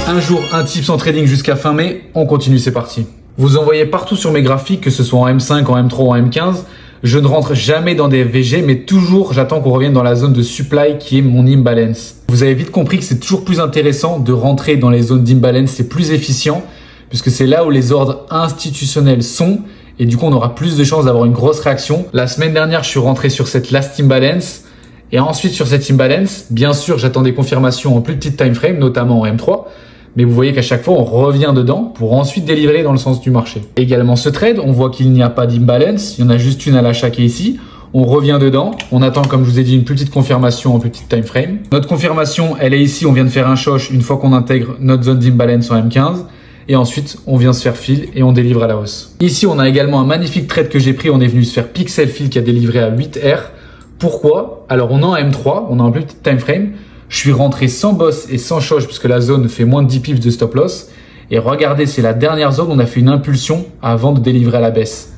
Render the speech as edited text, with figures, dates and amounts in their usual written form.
Un jour, un tips en trading jusqu'à fin mai, on continue, c'est parti. Vous en voyez partout sur mes graphiques, que ce soit en M5, en M3 ou en M15. Je ne rentre jamais dans des VG, mais toujours j'attends qu'on revienne dans la zone de supply qui est mon imbalance. Vous avez vite compris que c'est toujours plus intéressant de rentrer dans les zones d'imbalance, c'est plus efficient, puisque c'est là où les ordres institutionnels sont, et du coup on aura plus de chances d'avoir une grosse réaction. La semaine dernière, je suis rentré sur cette last imbalance, et ensuite sur cette imbalance, bien sûr j'attends des confirmations en plus petite time frame, notamment en M3, mais vous voyez qu'à chaque fois, on revient dedans pour ensuite délivrer dans le sens du marché. Également, ce trade, on voit qu'il n'y a pas d'imbalance. Il y en a juste une à l'achat qui est ici. On revient dedans. On attend, comme je vous ai dit, une petite confirmation en petite time frame. Notre confirmation, elle est ici. On vient de faire un shosh une fois qu'on intègre notre zone d'imbalance en M15. Et ensuite, on vient se faire fill et on délivre à la hausse. Ici, on a également un magnifique trade que j'ai pris. On est venu se faire pixel fill qui a délivré à 8R. Pourquoi? Alors, on est en M3. On a un plus petite time frame. Je suis rentré sans boss et sans shosh puisque la zone fait moins de 10 pips de stop loss. Et regardez, c'est la dernière zone où on a fait une impulsion avant de délivrer à la baisse.